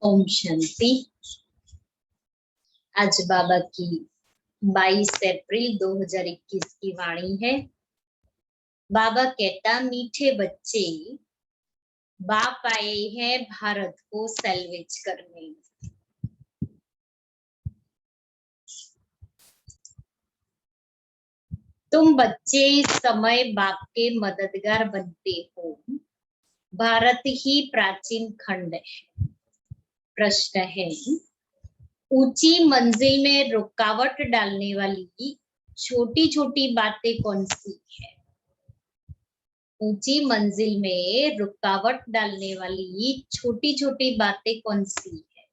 ओम शांति। आज बाबा की 22 अप्रैल 2021 की वाणी है। बाबा कहता, मीठे बच्चे, बाप आए हैं भारत को सैल्वेज करने। तुम बच्चे इस समय बाप के मददगार बनते हो। भारत ही प्राचीन खंड है। प्रश्न है, ऊंची मंजिल में रुकावट डालने वाली छोटी छोटी बातें कौन सी है? ऊंची मंजिल में रुकावट डालने वाली छोटी छोटी बातें कौन सी है?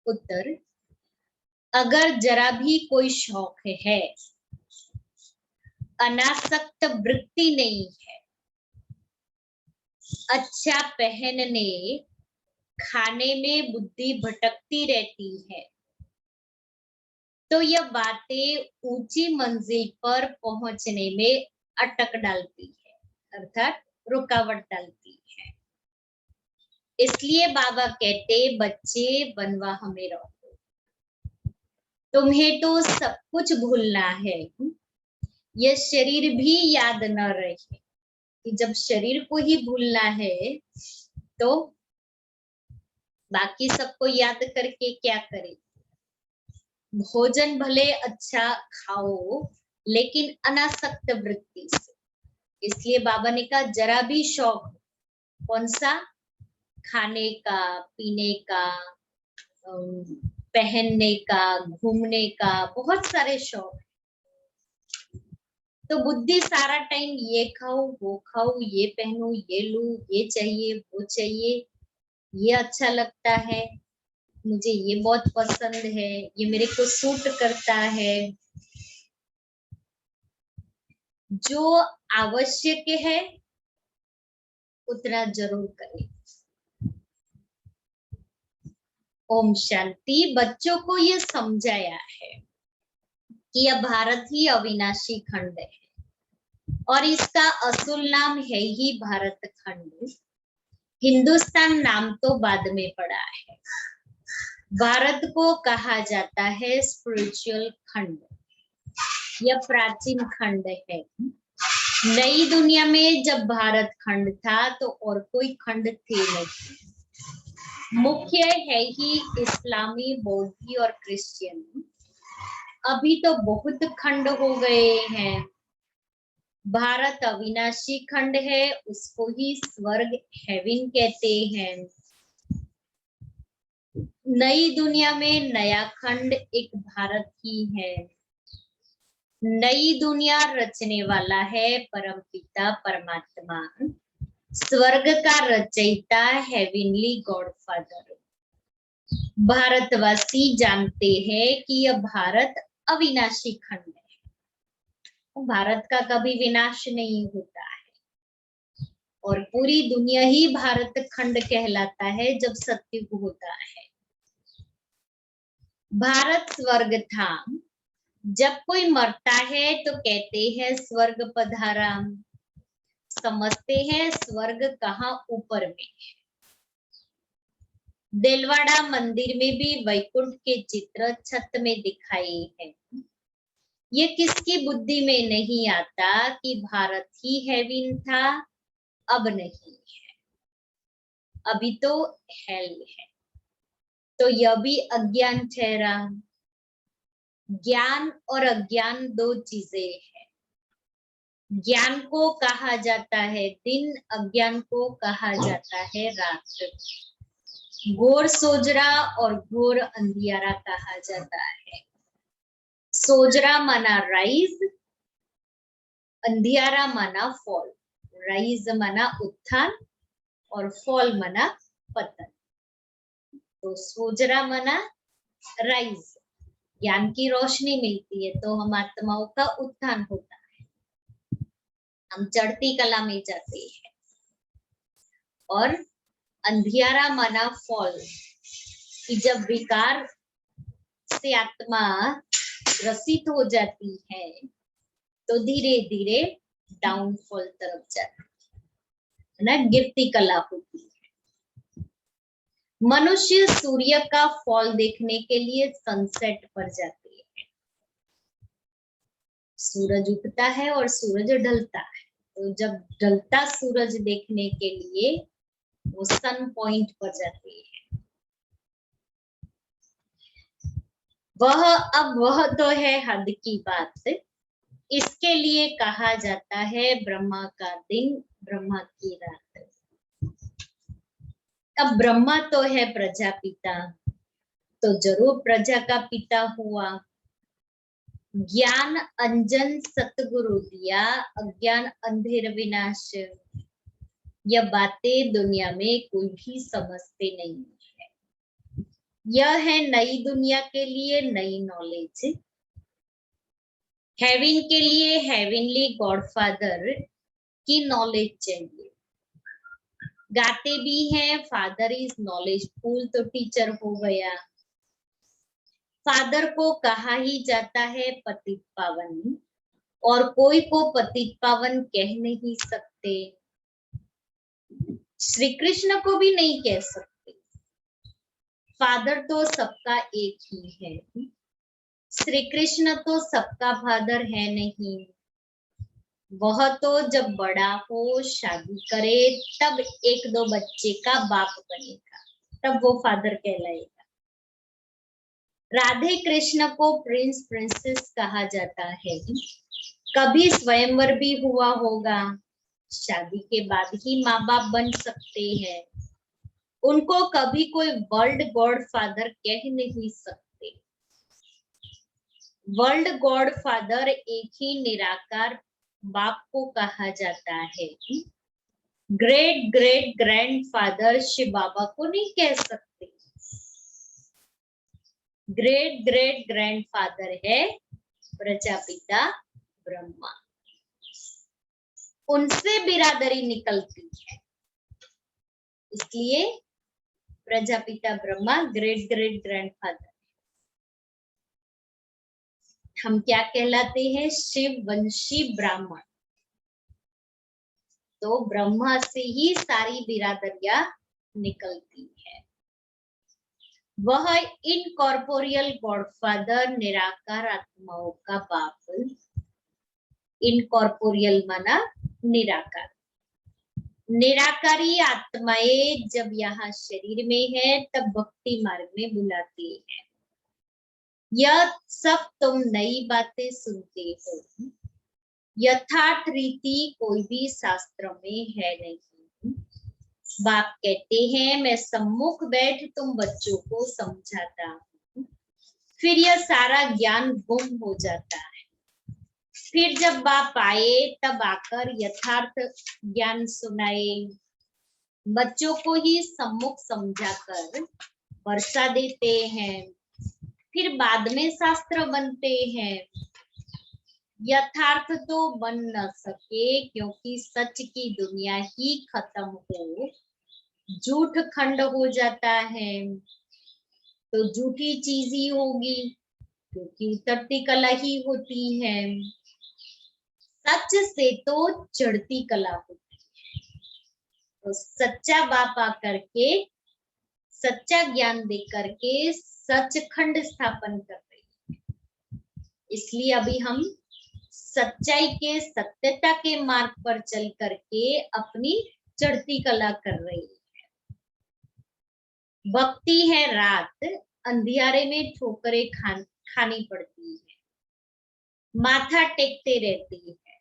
उत्तर, अगर जरा भी कोई शौक है, अनासक्त वृत्ति नहीं है, अच्छा पहनने खाने में बुद्धि भटकती रहती है, तो यह बातें ऊंची मंजिल पर पहुंचने में अटक डालती है, अर्थात रुकावट डालती है। इसलिए बाबा कहते, बच्चे बनवा हमें रहो। तुम्हें तो सब कुछ भूलना है। यह शरीर भी याद न रहे कि जब शरीर को ही भूलना है तो बाकी सबको याद करके क्या करे? भोजन भले अच्छा खाओ, लेकिन अनासक्त वृत्ति से। इसलिए बाबा ने कहा, जरा भी शौक, कौन सा? खाने का, पीने का, पहनने का, घूमने का, बहुत सारे शौक। तो बुद्धि सारा टाइम ये खाओ, वो खाओ, ये पहनो, ये लूं, ये चाहिए, वो चाहिए, ये अच्छा लगता है, मुझे ये बहुत पसंद है, ये मेरे को सूट करता है। जो आवश्यक है उतना जरूर करें। ओम शांति। बच्चों को ये समझाया है कि यह भारत ही अविनाशी खंड है और इसका असल नाम है ही भारत खंड। हिंदुस्तान नाम तो बाद में पड़ा है। भारत को कहा जाता है स्पिरिचुअल खंड। यह प्राचीन खंड है। नई दुनिया में जब भारत खंड था तो और कोई खंड थे नहीं। मुख्य है ही इस्लामी, बौद्धी और क्रिश्चियन। अभी तो बहुत खंड हो गए हैं। भारत अविनाशी खंड है, उसको ही स्वर्ग, हेवन कहते हैं। नई दुनिया में नया खंड एक भारत ही है। नई दुनिया रचने वाला है परमपिता परमात्मा, स्वर्ग का रचयिता हेवनली गॉडफादर। भारतवासी जानते हैं कि यह भारत अविनाशी खंड है। भारत का कभी विनाश नहीं होता है और पूरी दुनिया ही भारत खंड कहलाता है जब सत्युग होता है। भारत स्वर्ग था। जब कोई मरता है तो कहते हैं स्वर्ग पधारा। समझते हैं स्वर्ग कहाँ? ऊपर में है। देलवाड़ा मंदिर में भी वैकुंठ के चित्र छत में दिखाई है। ये किसकी बुद्धि में नहीं आता कि भारत ही हेवन था? अब नहीं है, अभी तो हेल है। तो यह भी अज्ञान ठहरा। ज्ञान और अज्ञान दो चीजें हैं। ज्ञान को कहा जाता है दिन, अज्ञान को कहा जाता है रात। घोर सोजरा और घोर अंधियारा कहा जाता है। सोजरा माना राइज, अंधियारा माना फॉल। राइज माना उत्थान और फॉल माना पतन। तो सोजरा माना राइज, ज्ञान की रोशनी मिलती है तो हम आत्माओं का उत्थान होता है, हम चढ़ती कला में जाते हैं। और अंधियारा माना फॉल, कि जब विकार से आत्मा ग्रसित हो जाती है तो धीरे धीरे डाउनफॉल तरफ जाती है ना, गिरती कला होती है। मनुष्य सूर्य का फॉल देखने के लिए सनसेट पर जाते हैं। सूरज उगता है और सूरज ढलता है, तो जब ढलता सूरज देखने के लिए वो सन पॉइंट पर जाते हैं। वह तो है हद की बात, इसके लिए कहा जाता है ब्रह्मा का दिन ब्रह्मा की रात। अब ब्रह्मा तो है प्रजापिता, तो जरूर प्रजा का पिता हुआ। ज्ञान अंजन सतगुरु दिया, अज्ञान अंधेर विनाश। यह बातें दुनिया में कोई भी समझते नहीं है। यह है नई दुनिया के लिए नई नॉलेज। हेवन के लिए हेवनली गॉडफादर की नॉलेज चाहिए। गाते भी हैं फादर इज नॉलेजफुल, तो टीचर हो गया। फादर को कहा ही जाता है पतित पावन, और कोई को पतित पावन कह नहीं सकते। श्री कृष्ण को भी नहीं कह सकते। फादर तो सबका एक ही है, श्री कृष्ण तो सबका फादर है नहीं। वह तो जब बड़ा हो शादी करे तब एक दो बच्चे का बाप बनेगा, तब वो फादर कहलाएगा। राधे कृष्ण को प्रिंस प्रिंसेस कहा जाता है। कभी स्वयंवर भी हुआ होगा, शादी के बाद ही माँ बाप बन सकते हैं। उनको कभी कोई वर्ल्ड गॉड फादर कह नहीं सकते। वर्ल्ड गॉड फादर एक ही निराकार बाप को कहा जाता है। ग्रेट ग्रेट ग्रैंडफादर शिव बाबा को नहीं कह सकते। ग्रेट ग्रेट ग्रैंडफादर है प्रजापिता ब्रह्मा, उनसे बिरादरी निकलती है, इसलिए Prajapita Brahma great great grandfather. हम क्या कहलाते हैं? शिव वंशी ब्राह्मण। तो ब्रह्मा से ही सारी बिरादरियां निकलती है। वह इनकॉर्पोरियल गॉडफादर निराकार आत्माओं का बाप। इनकॉर्पोरियल माना निराकार। निराकारी आत्माएं जब यहाँ शरीर में है तब भक्ति मार्ग में बुलाती है। यह सब तुम नई बातें सुनते हो, यथार्थ रीति कोई भी शास्त्र में है नहीं। बाप कहते हैं मैं सम्मुख बैठ तुम बच्चों को समझाता हूँ, फिर यह सारा ज्ञान गुम हो जाता है। फिर जब बाप आए तब आकर यथार्थ ज्ञान सुनाए। बच्चों को ही सम्मुख समझाकर वर्षा देते हैं, फिर बाद में शास्त्र बनते हैं। यथार्थ तो बन न सके क्योंकि सच की दुनिया ही खत्म हो, झूठ खंड हो जाता है। तो झूठी चीज ही होगी क्योंकि उतरती कला ही होती है। सच से तो चढ़ती कला होती है। तो सच्चा बाप आकर के सच्चा ज्ञान दे करके सचखंड स्थापन कर रही है। इसलिए अभी हम सच्चाई के सत्यता के मार्ग पर चल करके अपनी चढ़ती कला कर रही है। भक्ति है रात, अंधियारे में ठोकरें खानी पड़ती है, माथा टेकते रहती है,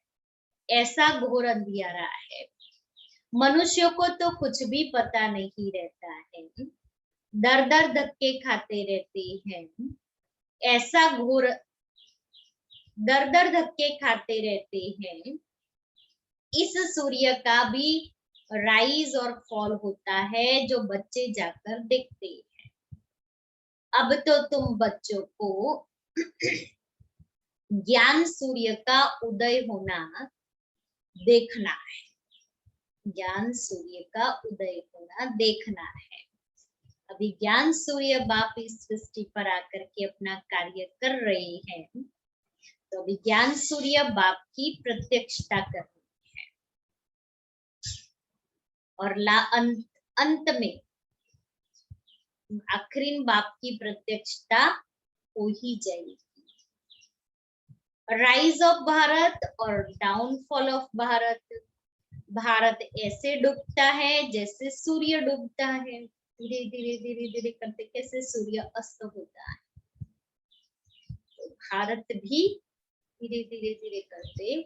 ऐसा घोर अंधियारा है। मनुष्यों को तो कुछ भी पता नहीं रहता है, दर दर धक्के खाते रहते हैं, ऐसा घोर दर दर धक्के खाते रहते हैं। इस सूर्य का भी राइज और फॉल होता है जो बच्चे जाकर देखते हैं। अब तो तुम बच्चों को ज्ञान सूर्य का उदय होना देखना है। ज्ञान सूर्य का उदय होना देखना है। अभी ज्ञान सूर्य बाप इस सृष्टि पर आकर के अपना कार्य कर रहे हैं, तो अभी ज्ञान सूर्य बाप की प्रत्यक्षता कर रही है। और अंत में आखिरी बाप की प्रत्यक्षता हो ही जाएगी। राइज ऑफ भारत और डाउनफॉल ऑफ भारत। भारत ऐसे डूबता है जैसे सूर्य डूबता है, धीरे धीरे धीरे धीरे करते कैसे सूर्य अस्त होता है। तो भारत भी धीरे धीरे धीरे करते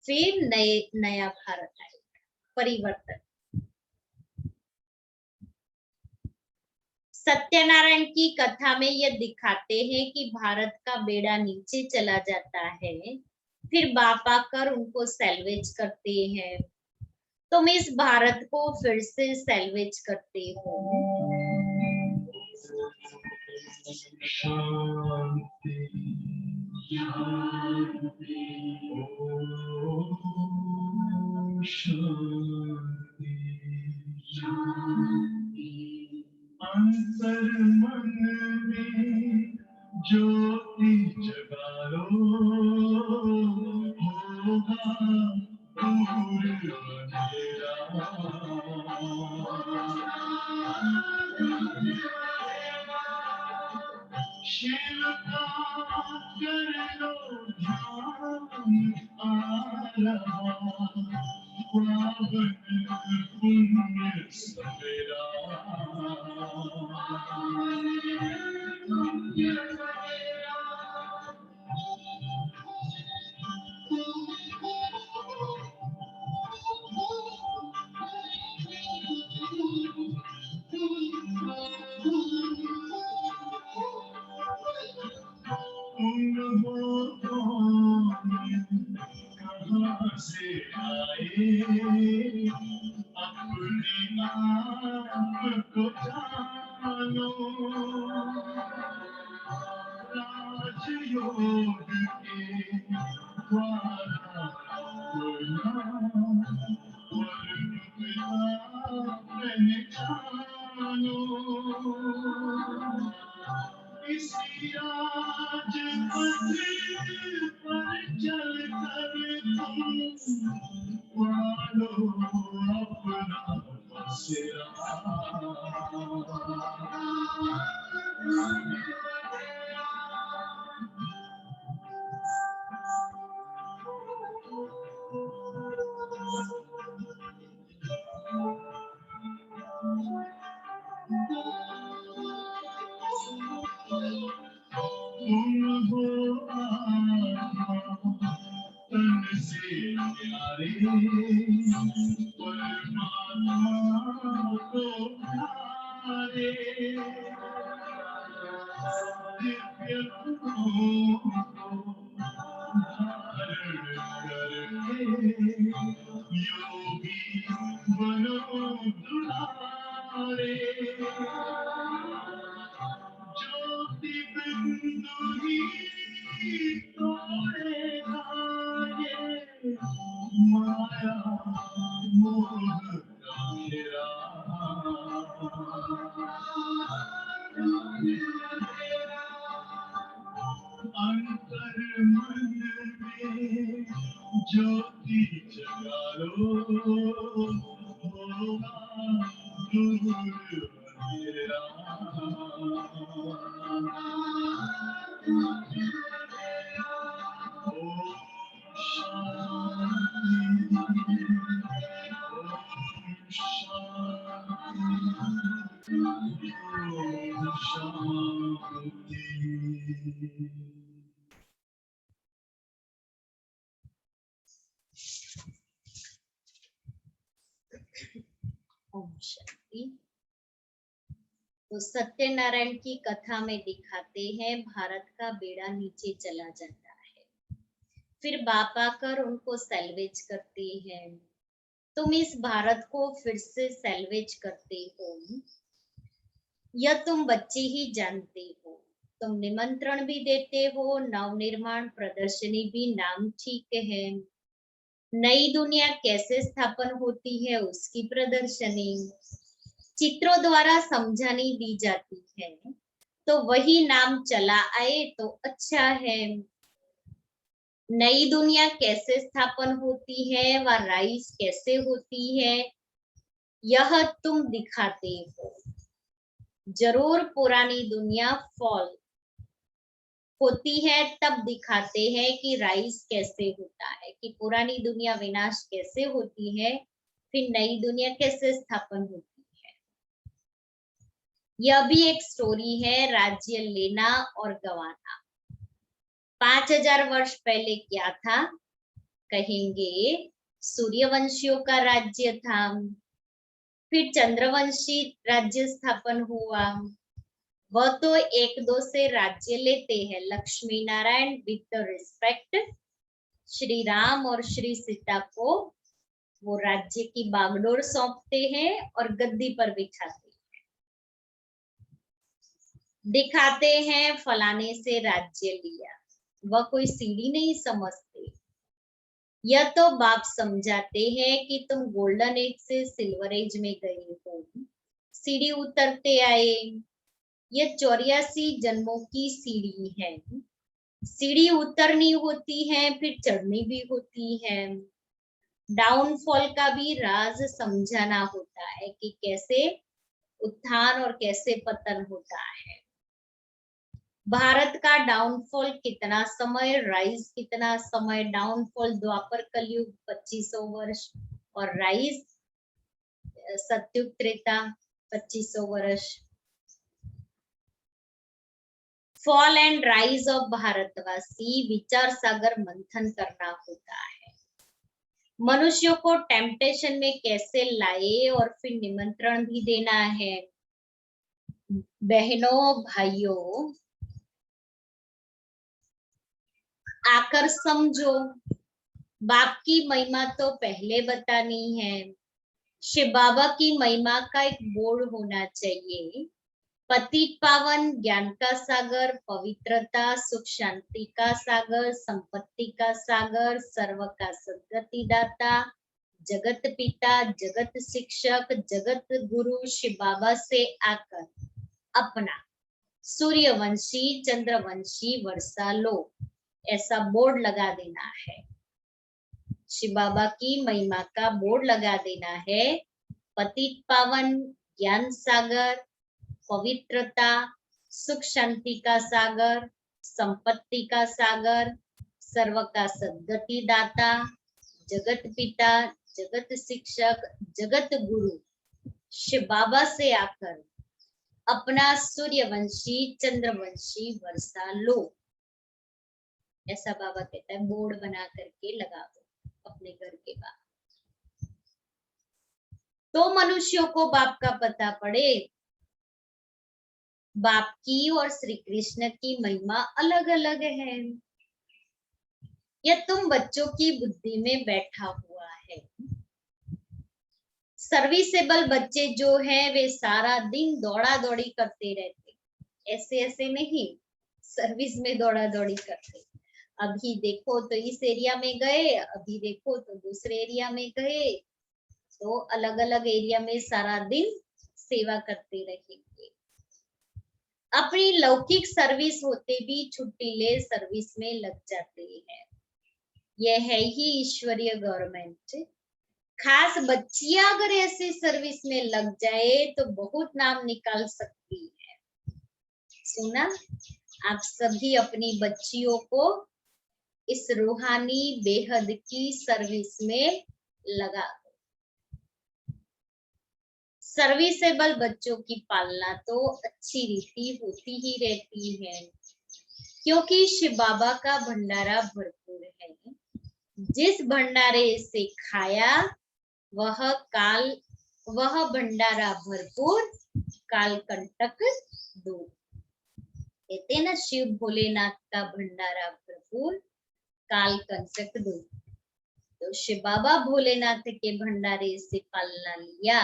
फिर नया भारत आएगा, परिवर्तन। सत्यनारायण की कथा में यह दिखाते हैं कि भारत का बेड़ा नीचे चला जाता है, फिर बाप आकर उनको सैल्वेज करते हैं। तुम इस भारत को फिर से सैल्वेज करते हो। शांति शांति ओम शांति शांति। अंतर मन में ज्योति जगा लो, होगा दूर अंधेरा। शिव का कर लो ध्यान, आ रहा पावन पुण्य सवेरा। कहाँ से आए अपने आप को जानो, राजयोग के द्वारा पहचानो। इसी राजपथ पर चलकर तुम पालो अपना बसेरा। तुम हो आत्मा तन से प्यारे, परमात्मा को प्यारे। दिव्य गुणों को धारण करके योगी बनो दुलारे। ज्योति बिंदु ही तोड़ेगा ये माया मोह का घेरा। अंतर मन में ज्योति जगा लो, होगा दूर अंधेरा। ओम शांति ओम शांति। ओम शांति। तो सत्यनारायण की कथा में दिखाते हैं भारत का बेड़ा नीचे चला जाता है, फिर बाप आकर उनको सैल्वेज करते हैं। तुम इस भारत को फिर से सैल्वेज करते हो, यह तुम बच्चे ही जानते हो। तुम निमंत्रण भी देते हो, नवनिर्माण प्रदर्शनी भी नाम ठीक है। नई दुनिया कैसे स्थापन होती है उसकी प्रदर्शनी चित्रों द्वारा समझानी दी जाती है, तो वही नाम चला आए तो अच्छा है। नई दुनिया कैसे स्थापन होती है व राइज कैसे होती है, यह तुम दिखाते हो। जरूर पुरानी दुनिया फॉल होती है तब दिखाते हैं कि राइज कैसे होता है, कि पुरानी दुनिया विनाश कैसे होती है, फिर नई दुनिया कैसे स्थापन होती है। यह भी एक स्टोरी है, राज्य लेना और गंवाना। 5000 वर्ष पहले क्या था? कहेंगे सूर्यवंशियों का राज्य था, फिर चंद्रवंशी राज्य स्थापन हुआ। वह तो एक दो से राज्य लेते हैं, लक्ष्मी नारायण विथ रिस्पेक्ट, श्री राम और श्री सीता को वो राज्य की बागडोर सौंपते हैं और गद्दी पर बिठाते हैं, दिखाते हैं फलाने से राज्य लिया। वह कोई सीढ़ी नहीं समझते। यह तो बाप समझाते हैं कि तुम गोल्डन एज से सिल्वर एज में गए हो, सीढ़ी उतरते आए। यह 84 जन्मों की सीढ़ी है। सीढ़ी उतरनी होती है, फिर चढ़नी भी होती है। डाउनफॉल का भी राज समझाना होता है कि कैसे उत्थान और कैसे पतन होता है। भारत का डाउनफॉल कितना समय, राइज कितना समय। डाउनफॉल द्वापर कलयुग 2500 वर्ष और राइज सत्युग त्रेता 2500 वर्ष। फॉल एंड राइज ऑफ भारतवासी, विचार सागर मंथन करना होता है। मनुष्यों को टेम्पटेशन में कैसे लाए और फिर निमंत्रण भी देना है। बहनों भाइयों, आकर समझो, बाप की महिमा तो पहले बतानी है। शिव बाबा की महिमा का एक बोर्ड होना चाहिए। पतित पावन, ज्ञान का सागर, पवित्रता, सुख शांति का सागर, संपत्ति का सागर, सर्व का सद्गति दाता, जगत पिता, जगत शिक्षक, जगत गुरु शिव बाबा से आकर अपना सूर्यवंशी चंद्रवंशी वर्षा लो, ऐसा बोर्ड लगा देना है। शिव बाबा की महिमा का बोर्ड लगा देना है। पतित पावन, ज्ञान सागर, पवित्रता, सुख शांति का सागर, संपत्ति का सागर, सर्व का सद्गति दाता, जगत पिता, जगत शिक्षक, जगत गुरु शिव बाबा से आकर अपना सूर्यवंशी चंद्रवंशी वर्षा लो, ऐसा बाबा कहता है। बोर्ड बना करके लगा दो अपने घर के बाहर, तो मनुष्यों को बाप का पता पड़े। बाप की और श्री कृष्ण की महिमा अलग अलग है। यह तुम बच्चों की बुद्धि में बैठा हुआ है। सर्विसेबल बच्चे जो हैं वे सारा दिन दौड़ा दौड़ी करते रहते, ऐसे ऐसे नहीं सर्विस में दौड़ा दौड़ी करते। अभी देखो तो इस एरिया में गए, अभी देखो तो दूसरे एरिया में गए, तो अलग अलग एरिया में सारा दिन सेवा करते रहेंगे। अपनी लौकिक सर्विस होते भी छुट्टी ले सर्विस में लग जाते हैं। यह है ही ईश्वरीय गवर्नमेंट। खास बच्चियां अगर ऐसी सर्विस में लग जाए तो बहुत नाम निकाल सकती है। सुना, आप सभी अपनी बच्चियों को इस रूहानी बेहद की सर्विस में लगा दो। सर्विसेबल बच्चों की पालना तो अच्छी रीति होती ही रहती है, क्योंकि शिव बाबा का भंडारा भरपूर है। जिस भंडारे से खाया वह भंडारा भरपूर, काल कंटक दूर। कहते ना, शिव भोलेनाथ का भंडारा भरपूर, काल कंटक दूर। तो शिव बाबा भोलेनाथ के भंडारे से पालना लिया,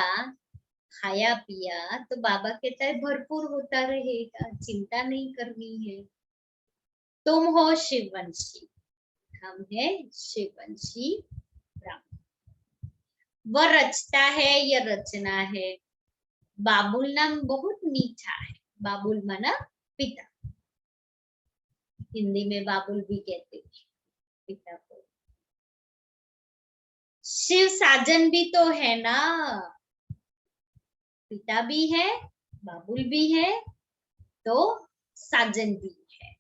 खाया पिया, तो बाबा कहता है भरपूर होता रहेगा, चिंता नहीं करनी है। तुम हो शिववंशी, हम है शिववंशी ब्राह्मण। वह रचता है, यह रचना है। बाबुल नाम बहुत मीठा है। बाबुल माना पिता, हिंदी में बाबुल भी कहते हैं पिता को। शिव साजन भी तो है ना, पिता भी है बाबुल भी है तो साजन भी है।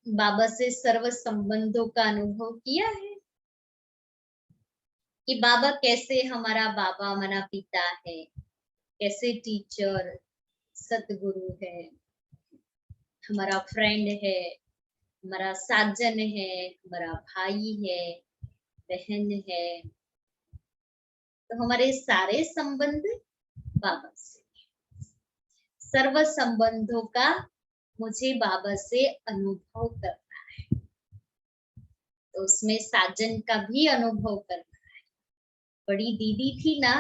बाबा से सर्व संबंधों का अनुभव किया है कि बाबा कैसे हमारा बाबा, हमारा पिता है, कैसे टीचर, सतगुरु है, हमारा फ्रेंड है, हमारा साजन है, हमारा भाई है, बहन है। तो हमारे सारे संबंध बाबा से, सर्व संबंधों का मुझे बाबा से अनुभव करना है। तो उसमें साजन का भी अनुभव करना है। बड़ी दीदी थी ना,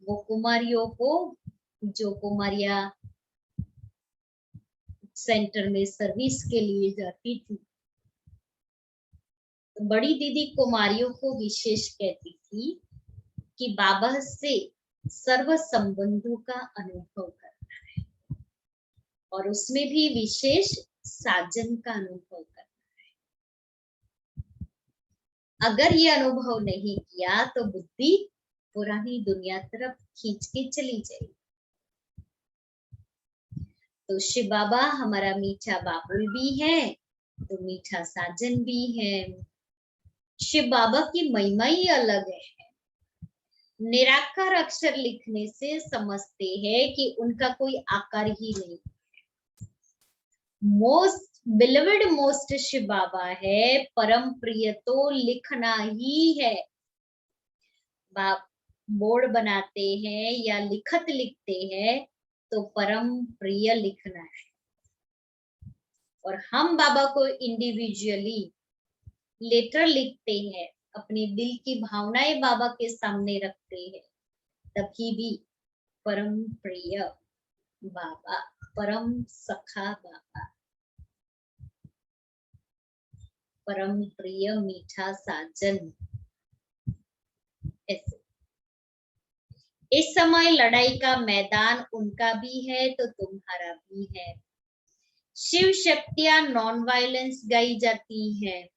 वो कुमारियों को, जो कुमारिया सेंटर में सर्विस के लिए जाती थी, तो बड़ी दीदी कुमारियों को विशेष कहती थी कि बाबा से सर्व संबंधों का अनुभव करना है, और उसमें भी विशेष साजन का अनुभव करना है। अगर ये अनुभव नहीं किया तो बुद्धि पुरानी दुनिया तरफ खींच के चली जाएगी। तो शिव बाबा हमारा मीठा बाबुल भी है तो मीठा साजन भी है। शिव बाबा की महिमा ही अलग है। निराकार अक्षर लिखने से समझते हैं कि उनका कोई आकार ही नहीं। मोस्ट बिलवेड मोस्ट शिव बाबा है, परम प्रिय तो लिखना ही है। बाप बोर्ड बनाते हैं या लिखत लिखते हैं तो परम प्रिय लिखना है, और हम बाबा को इंडिविजुअली लेटर लिखते हैं, अपने दिल की भावनाएं बाबा के सामने रखते हैं, तभी भी परम प्रिय बाबा, परम सखा बाबा, परम प्रिय मीठा साजन। ऐसे इस समय लड़ाई का मैदान उनका भी है तो तुम्हारा भी है। शिव शक्तियां नॉन वायलेंस गाई जाती हैं,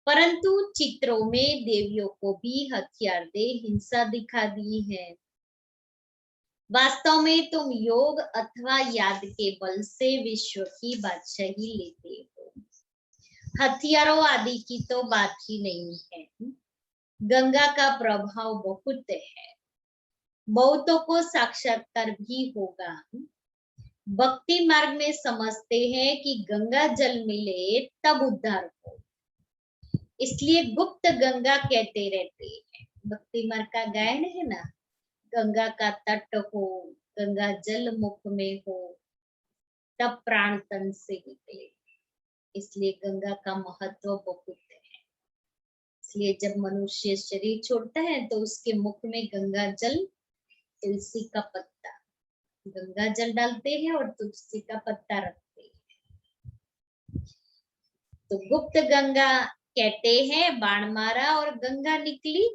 परंतु चित्रों में देवियों को भी हथियार दे हिंसा दिखा दी है। वास्तव में तुम योग अथवा याद के बल से विश्व की बादशाही लेते हो। हथियारों आदि की तो बात ही नहीं है। गंगा का प्रभाव बहुत है, बहुतों को साक्षात्कार भी होगा। भक्ति मार्ग में समझते हैं कि गंगा जल मिले तब उद्धार हो, इसलिए गुप्त गंगा कहते रहते हैं। भक्ति मार्ग का गायन है ना, गंगा का तट हो, गंगा जल मुख में हो, तब प्राण तन से निकले। इसलिए गंगा का महत्व बहुत है। इसलिए जब मनुष्य शरीर छोड़ता है तो उसके मुख में गंगा जल, तुलसी का पत्ता, गंगा जल डालते हैं और तुलसी का पत्ता रखते हैं। तो गुप्त गंगा कहते हैं, बाण मारा और गंगा निकली।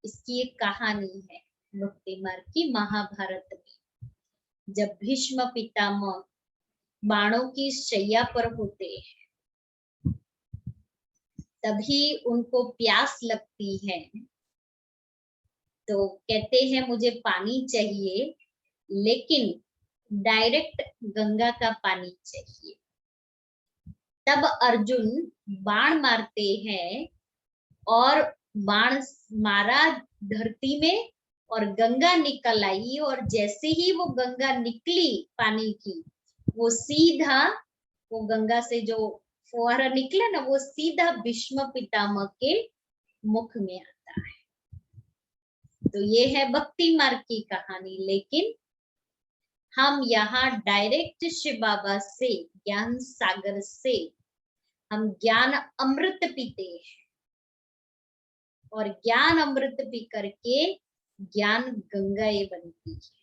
इसकी एक कहानी है भक्ति मार्ग की, महाभारत में जब भीष्म पितामह बाणों की शैया पर होते हैं, तभी उनको प्यास लगती है, तो कहते हैं मुझे पानी चाहिए, लेकिन डायरेक्ट गंगा का पानी चाहिए। तब अर्जुन बाण मारते हैं और बाण मारा धरती में और गंगा निकल आई, और जैसे ही वो गंगा निकली पानी की, वो सीधा, वो गंगा से जो फुहारा निकला ना, वो सीधा भीष्म पितामह के मुख में आता है। तो ये है भक्ति मार्ग की कहानी। लेकिन हम यहाँ डायरेक्ट शिव बाबा से, ज्ञान सागर से हम ज्ञान अमृत पीते हैं, और ज्ञान अमृत पी करके ज्ञान गंगाएं बनती है।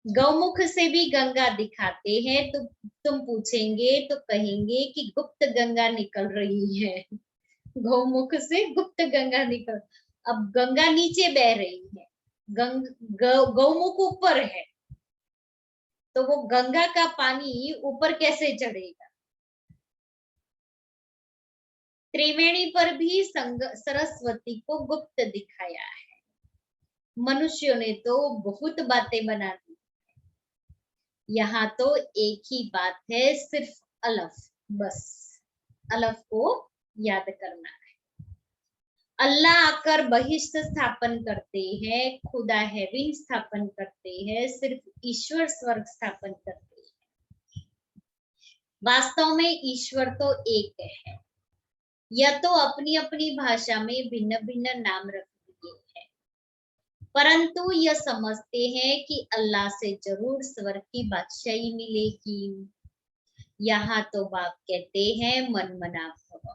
गौमुख से भी गंगा दिखाते हैं, तो तुम पूछेंगे तो कहेंगे कि गुप्त गंगा निकल रही है। गौमुख से गुप्त गंगा निकल, अब गंगा नीचे बह रही है, गौमुख ऊपर है, तो वो गंगा का पानी ऊपर कैसे चढ़ेगा? त्रिवेणी पर भी सरस्वती को गुप्त दिखाया है। मनुष्यों ने तो बहुत बातें बना दी, यहाँ तो एक ही बात है, सिर्फ अलफ, बस अलफ को याद करना है। अल्लाह आकर बहिष्ठ स्थापन करते हैं, खुदा हेविन स्थापन करते हैं, सिर्फ ईश्वर स्वर्ग स्थापन करते हैं। वास्तव में ईश्वर तो एक है, यह तो अपनी अपनी भाषा में भिन्न भिन्न नाम रख दिए हैं, परंतु यह समझते हैं कि अल्लाह से जरूर स्वर्ग की बादशाही मिलेगी। यहाँ तो बाप कहते हैं मन मना भव।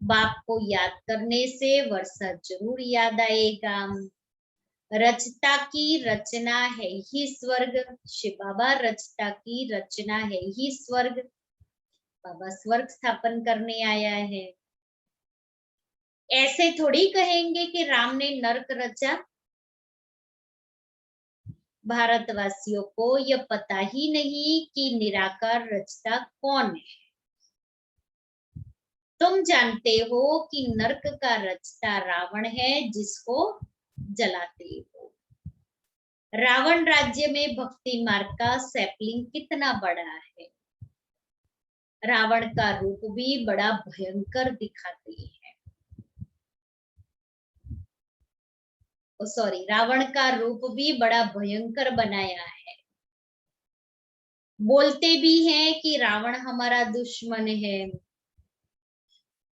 बाप को याद करने से वर्षा जरूर याद आएगा। रचता की रचना है ही स्वर्ग, शिव बाबा रचता की रचना है ही स्वर्ग। बाबा स्वर्ग स्थापन करने आया है। ऐसे थोड़ी कहेंगे कि राम ने नरक रचा। भारतवासियों को यह पता ही नहीं कि निराकार रचता कौन है। तुम जानते हो कि नरक का रचता रावण है, जिसको जलाते हो। रावण राज्य में भक्ति मार्ग का सैपलिंग कितना बड़ा है। रावण का रूप भी बड़ा भयंकर दिखाते हैं। रावण का रूप भी बड़ा भयंकर बनाया है। बोलते भी हैं कि रावण हमारा दुश्मन है,